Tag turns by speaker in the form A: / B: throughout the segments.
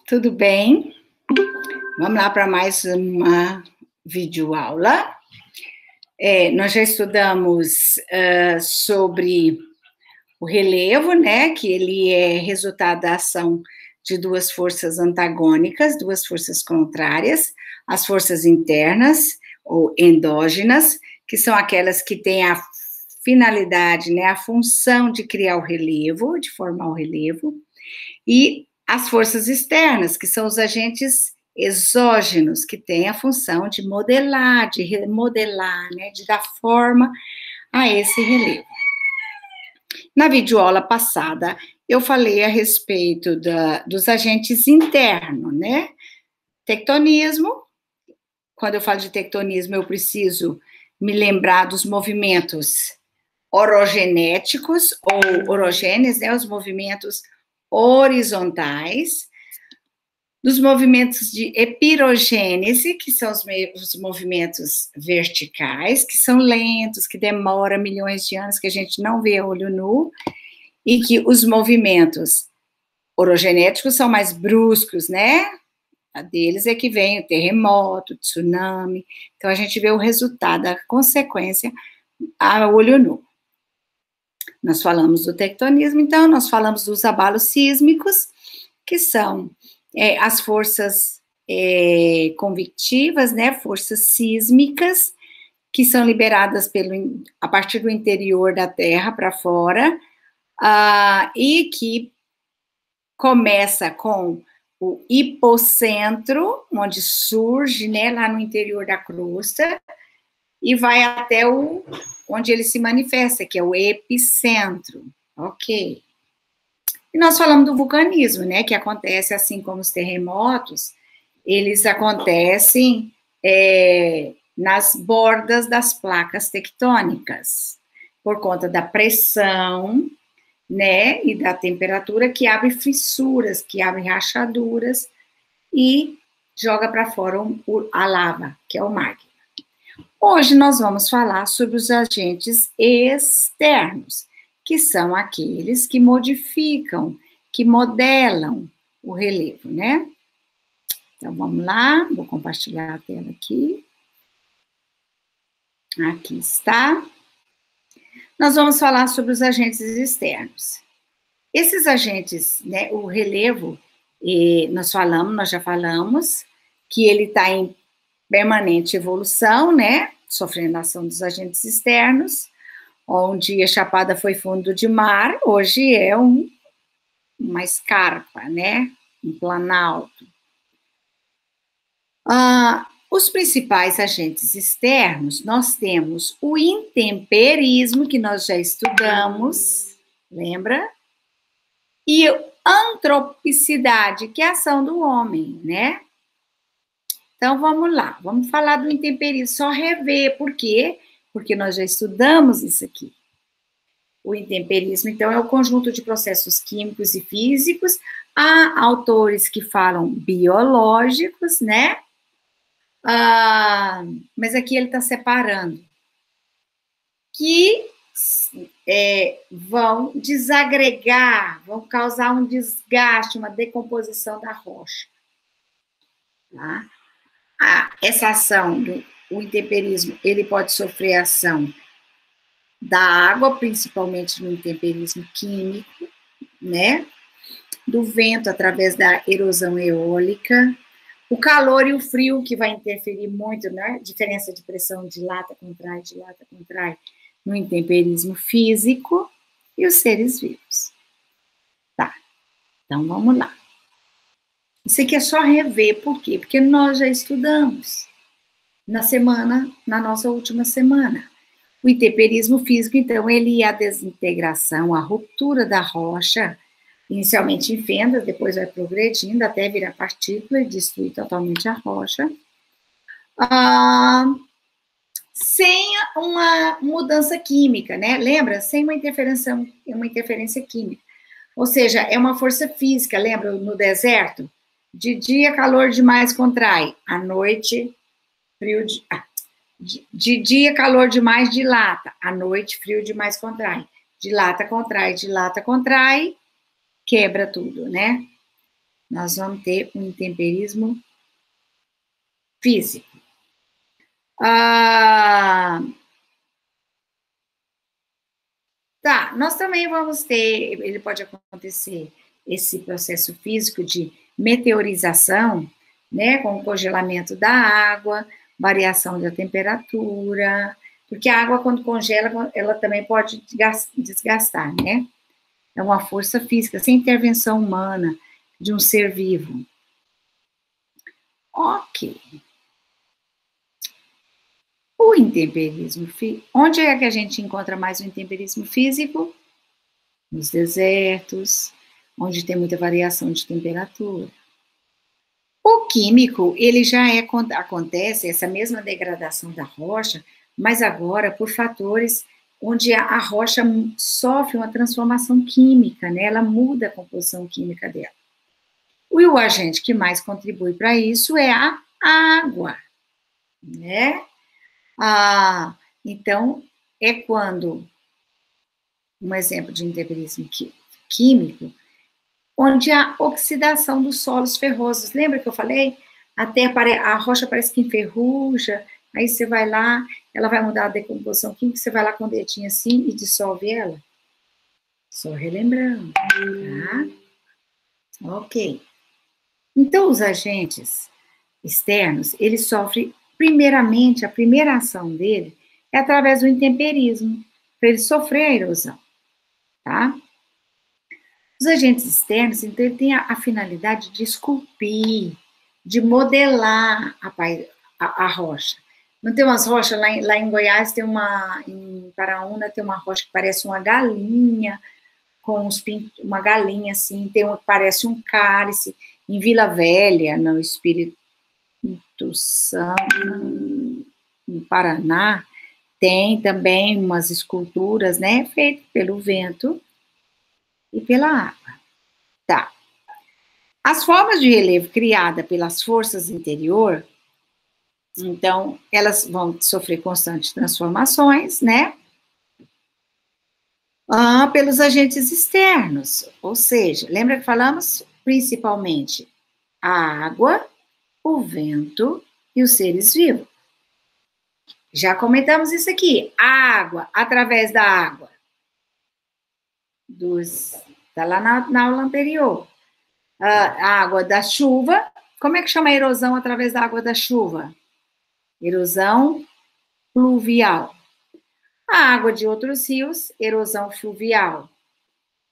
A: Tudo bem? Vamos lá para mais uma videoaula. Nós já estudamos sobre o relevo, né? Que ele é resultado da ação de duas forças antagônicas, duas forças contrárias, as forças internas ou endógenas, que são aquelas que têm a finalidade, né, a função de criar o relevo, de formar o relevo, e as forças externas, que são os agentes exógenos, que têm a função de modelar, de remodelar, né, de dar forma a esse relevo. Na videoaula passada, eu falei a respeito dos agentes internos, né? Tectonismo. Quando eu falo de tectonismo, eu preciso me lembrar dos movimentos orogenéticos ou orogêneos, né? Os movimentos horizontais, dos movimentos de epirogênese, que são os movimentos verticais, que são lentos, que demoram milhões de anos, que a gente não vê a olho nu, e que os movimentos orogenéticos são mais bruscos, né? A deles é que vem o terremoto, o tsunami. Então, a gente vê o resultado, a consequência a olho nu. Nós falamos do tectonismo, então, nós falamos dos abalos sísmicos, que são as forças convectivas, né, forças sísmicas, que são liberadas a partir do interior da Terra para fora, e que começa com o hipocentro, onde surge, né, lá no interior da crosta, e vai até onde ele se manifesta, que é o epicentro, ok? E nós falamos do vulcanismo, né, que acontece assim como os terremotos, eles acontecem nas bordas das placas tectônicas, por conta da pressão, né, e da temperatura, que abre fissuras, que abre rachaduras e joga para fora a lava, que é o magma. Hoje nós vamos falar sobre os agentes externos, que são aqueles que modificam, que modelam o relevo, né? Então, vamos lá, vou compartilhar a tela aqui. Aqui está. Nós vamos falar sobre os agentes externos. Esses agentes, né, o relevo, nós já falamos, que ele está em permanente evolução, né, sofrendo a ação dos agentes externos. Onde a Chapada foi fundo de mar, hoje é uma escarpa, né, um planalto. Os principais agentes externos, nós temos o intemperismo, que nós já estudamos, lembra? E a antropicidade, que é a ação do homem, né? Então, vamos lá, vamos falar do intemperismo, só rever, por quê? Porque nós já estudamos isso aqui. O intemperismo, então, é o conjunto de processos químicos e físicos. Há autores que falam biológicos, né? Mas aqui ele está separando. Que vão desagregar, vão causar um desgaste, uma decomposição da rocha. Tá? Essa ação o intemperismo, ele pode sofrer ação da água, principalmente no intemperismo químico, né? Do vento, através da erosão eólica. O calor e o frio, que vai interferir muito, né? Diferença de pressão, dilata, contrai, no intemperismo físico. E os seres vivos. Tá, então vamos lá. Isso aqui é só rever, por quê? Porque nós já estudamos na nossa última semana. O intemperismo físico, então, ele é a desintegração, a ruptura da rocha, inicialmente em fendas, depois vai progredindo até virar partícula e destruir totalmente a rocha, sem uma mudança química, né? Lembra? Sem uma interferência química. Ou seja, é uma força física, lembra? No deserto, de dia calor demais contrai, à noite frio de dia, calor demais, dilata. À noite, frio demais, contrai. Dilata, contrai, quebra tudo, né? nós vamos ter um intemperismo físico. Tá, nós também vamos ter, ele pode acontecer, esse processo físico de meteorização, né, com o congelamento da água, variação da temperatura, porque a água, quando congela, ela também pode desgastar, né? É uma força física, sem intervenção humana, de um ser vivo. Ok. O intemperismo físico. Onde é que a gente encontra mais o intemperismo físico? Nos desertos, onde tem muita variação de temperatura. O químico, ele já acontece, essa mesma degradação da rocha, mas agora por fatores onde a rocha sofre uma transformação química, né? Ela muda a composição química dela. E o agente que mais contribui para isso é a água, né? Então, é quando, um exemplo de intemperismo químico, onde há oxidação dos solos ferrosos. Lembra que eu falei? A rocha parece que enferruja, aí você vai lá, ela vai mudar a decomposição química, você vai lá com o dedinho assim e dissolve ela. Só relembrando, tá? Ok. Então, os agentes externos, eles sofrem, primeiramente, a primeira ação dele é através do intemperismo, para ele sofrer a erosão, tá? Os agentes externos, então, ele tem a finalidade de esculpir, de modelar a rocha. Não tem umas rochas, lá em Goiás tem em Paraúna tem uma rocha que parece uma galinha, com uma galinha assim, tem uma que parece um cálice. Em Vila Velha, no Espírito Santo, no Paraná, tem também umas esculturas, né, feitas pelo vento e pela água. Tá. As formas de relevo criadas pelas forças interior, então, elas vão sofrer constantes transformações, né? Pelos agentes externos, ou seja, lembra que falamos principalmente a água, o vento e os seres vivos. Já comentamos isso aqui. A água, através da água. Está lá na aula anterior. A água da chuva. Como é que chama a erosão através da água da chuva? Erosão pluvial. A água de outros rios, erosão fluvial.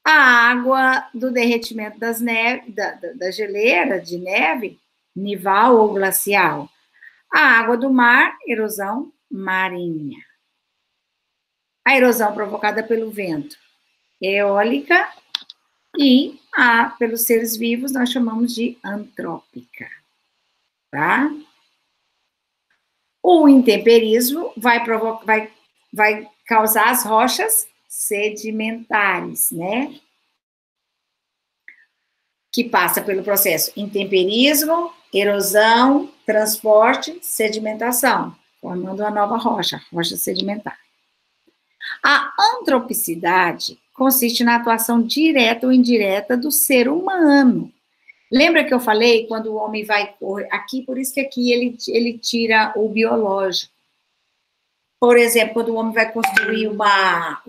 A: A água do derretimento das neves, da geleira de neve, nival ou glacial. A água do mar, erosão marinha. A erosão provocada pelo vento, eólica, e pelos seres vivos nós chamamos de antrópica, tá? O intemperismo vai causar as rochas sedimentares, né? Que passa pelo processo intemperismo, erosão, transporte, sedimentação, formando uma nova rocha sedimentar. A antropicidade consiste na atuação direta ou indireta do ser humano. Lembra que eu falei quando o homem vai aqui, por isso que aqui ele tira o biológico. Por exemplo, quando o homem vai construir uma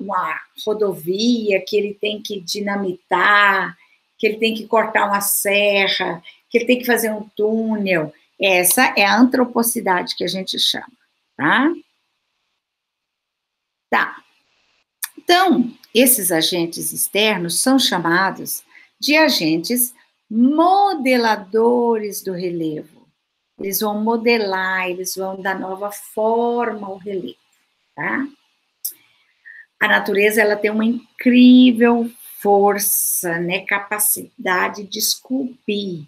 A: rodovia, que ele tem que dinamitar, que ele tem que cortar uma serra, que ele tem que fazer um túnel. Essa é a antropocidade que a gente chama, tá? Tá. Então, esses agentes externos são chamados de agentes modeladores do relevo. Eles vão modelar, eles vão dar nova forma ao relevo, tá? A natureza, ela tem uma incrível força, né, capacidade de esculpir.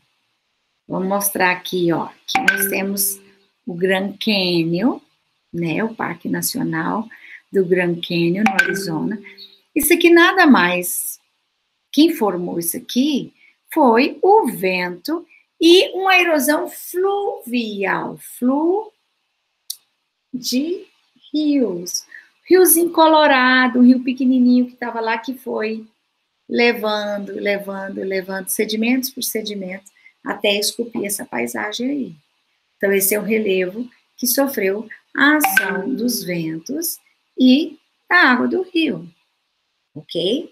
A: Vou mostrar aqui, ó, que nós temos o Grand Canyon, né, o Parque Nacional do Grand Canyon, no Arizona. Isso aqui nada mais, quem formou isso aqui foi o vento e uma erosão fluvial, de rios. Riozinho Colorado, um rio pequenininho que estava lá, que foi levando sedimentos por sedimentos, até esculpir essa paisagem aí. Então, esse é o relevo que sofreu a ação dos ventos e da água do rio, ok?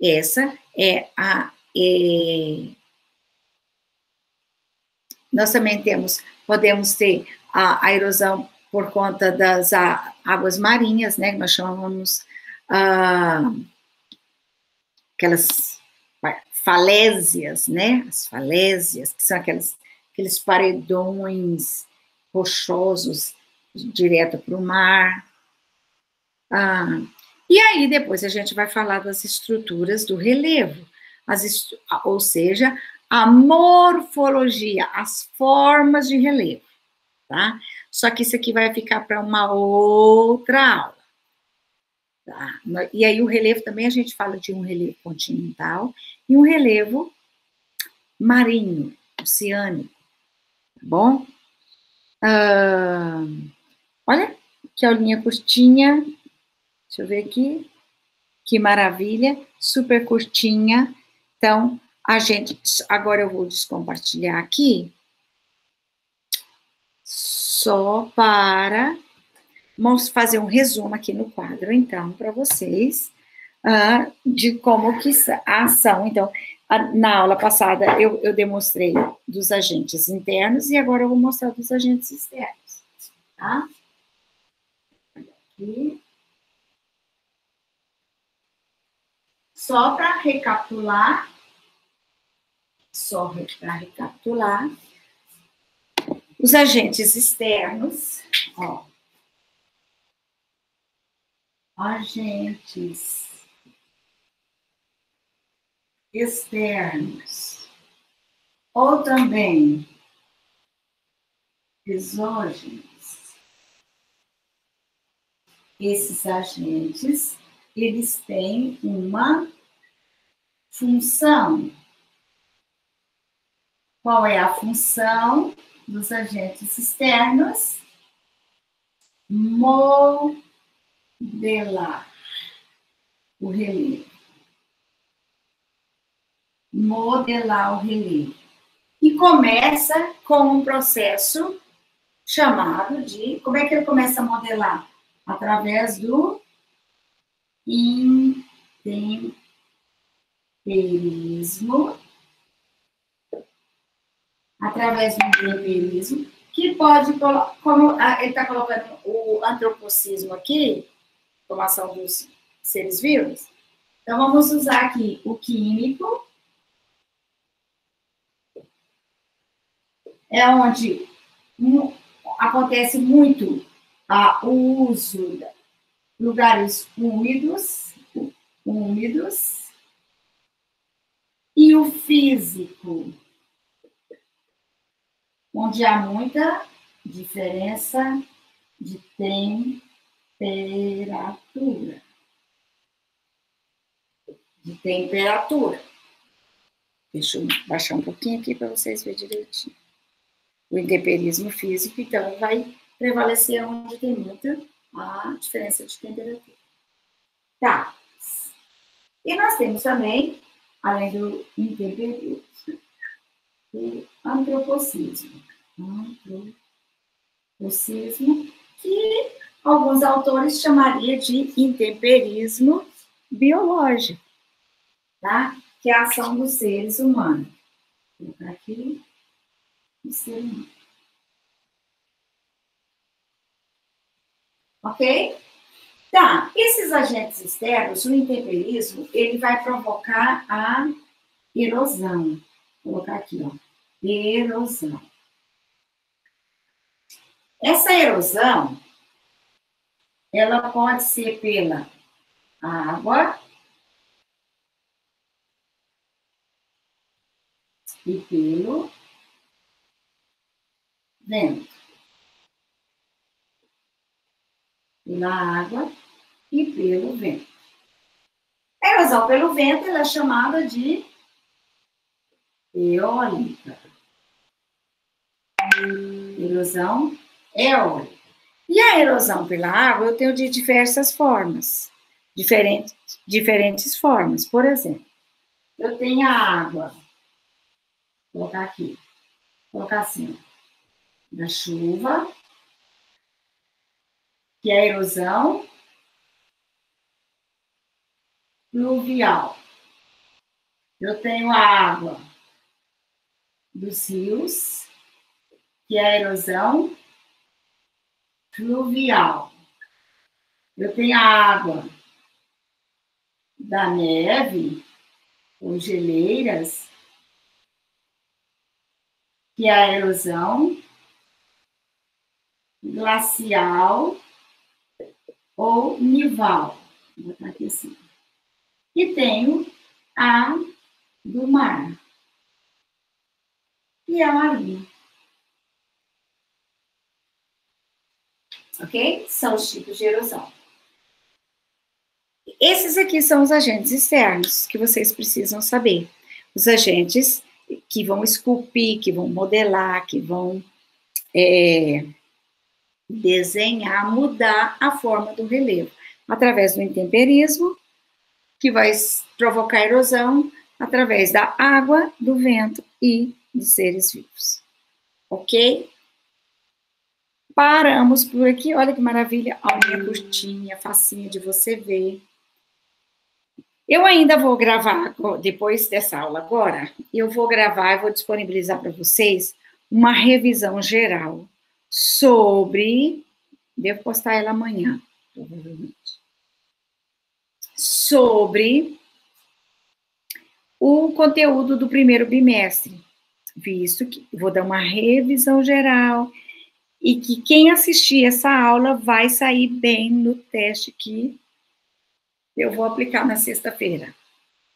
A: Essa é a... Nós também podemos ter a erosão por conta das águas marinhas, né, que nós chamamos aquelas falésias, né, as falésias, que são aqueles paredões rochosos direto para o mar. E aí, depois, a gente vai falar das estruturas do relevo, ou seja, a morfologia, as formas de relevo, tá? Só que isso aqui vai ficar para uma outra aula. Tá? E aí, o relevo também, a gente fala de um relevo continental e um relevo marinho, oceânico, tá bom? Olha, que aulinha curtinha. Deixa eu ver aqui. Que maravilha, super curtinha. Então, agora eu vou descompartilhar aqui, só para fazer um resumo aqui no quadro, então, para vocês, de como que a ação. Então, na aula passada, eu demonstrei dos agentes internos, e agora eu vou mostrar dos agentes externos, tá? Aqui. Só para recapitular, os agentes externos, ó, agentes externos, ou também exógenos. Esses agentes, eles têm uma função. Qual é a função dos agentes externos? Modelar o relevo. Modelar o relevo. E começa com um processo chamado de... Como é que ele começa a modelar? Através do intemperismo. Através do intemperismo, que pode, como ele está colocando o antropocismo aqui, formação dos seres vivos, então vamos usar aqui o químico, é onde acontece muito o uso de lugares úmidos, e o físico, onde há muita diferença de temperatura. Deixa eu baixar um pouquinho aqui para vocês verem direitinho. O intemperismo físico, então, vai prevalecer onde tem muita a diferença de temperatura. Tá. E nós temos também, além do intemperismo, o antropocismo. Que alguns autores chamariam de intemperismo biológico, tá? Que é a ação dos seres humanos. Vou colocar aqui o ser humano. Ok? Tá, esses agentes externos, o intemperismo, ele vai provocar a erosão. Vou colocar aqui, ó. Erosão. Essa erosão, ela pode ser pela água e pelo vento. Pela água e pelo vento. A erosão pelo vento ela é chamada de eólica. Erosão eólica. E a erosão pela água eu tenho de diversas formas, diferentes formas. Por exemplo, Eu tenho a água. Vou colocar aqui. Vou colocar assim, ó, da chuva, que é a erosão pluvial. Eu tenho a água dos rios, que é a erosão fluvial. Eu tenho a água da neve, ou geleiras, que é a erosão glacial ou nival. Vou botar aqui assim. E tenho a do mar, que é a marinha. Ok? São os tipos de erosão. Esses aqui são os agentes externos que vocês precisam saber. Os agentes que vão esculpir, que vão modelar, que vão desenhar, mudar a forma do relevo. Através do intemperismo, que vai provocar erosão, através da água, do vento e dos seres vivos. Ok? Paramos por aqui. Olha que maravilha. A aulinha curtinha, facinha de você ver. Eu ainda vou gravar, depois dessa aula agora, eu vou gravar e vou disponibilizar para vocês uma revisão geral sobre, devo postar ela amanhã, provavelmente, sobre o conteúdo do primeiro bimestre, visto que vou dar uma revisão geral e que quem assistir essa aula vai sair bem no teste que eu vou aplicar na sexta-feira,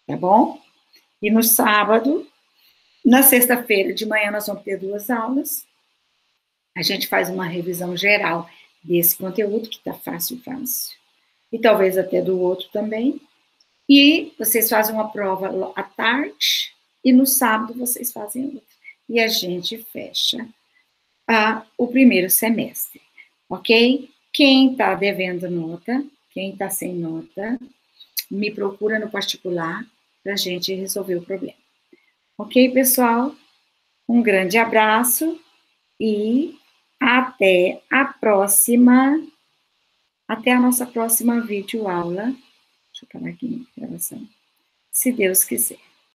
A: tá bom? E no sábado, na sexta-feira de manhã, nós vamos ter 2 aulas. A gente faz uma revisão geral desse conteúdo, que tá fácil. E talvez até do outro também. E vocês fazem uma prova à tarde, e no sábado vocês fazem outra. E a gente fecha o primeiro semestre, ok? Quem tá devendo nota, quem tá sem nota, me procura no particular para a gente resolver o problema. Ok, pessoal? Um grande abraço e até a nossa próxima videoaula. Deixa eu parar aqui na gravação. Se Deus quiser.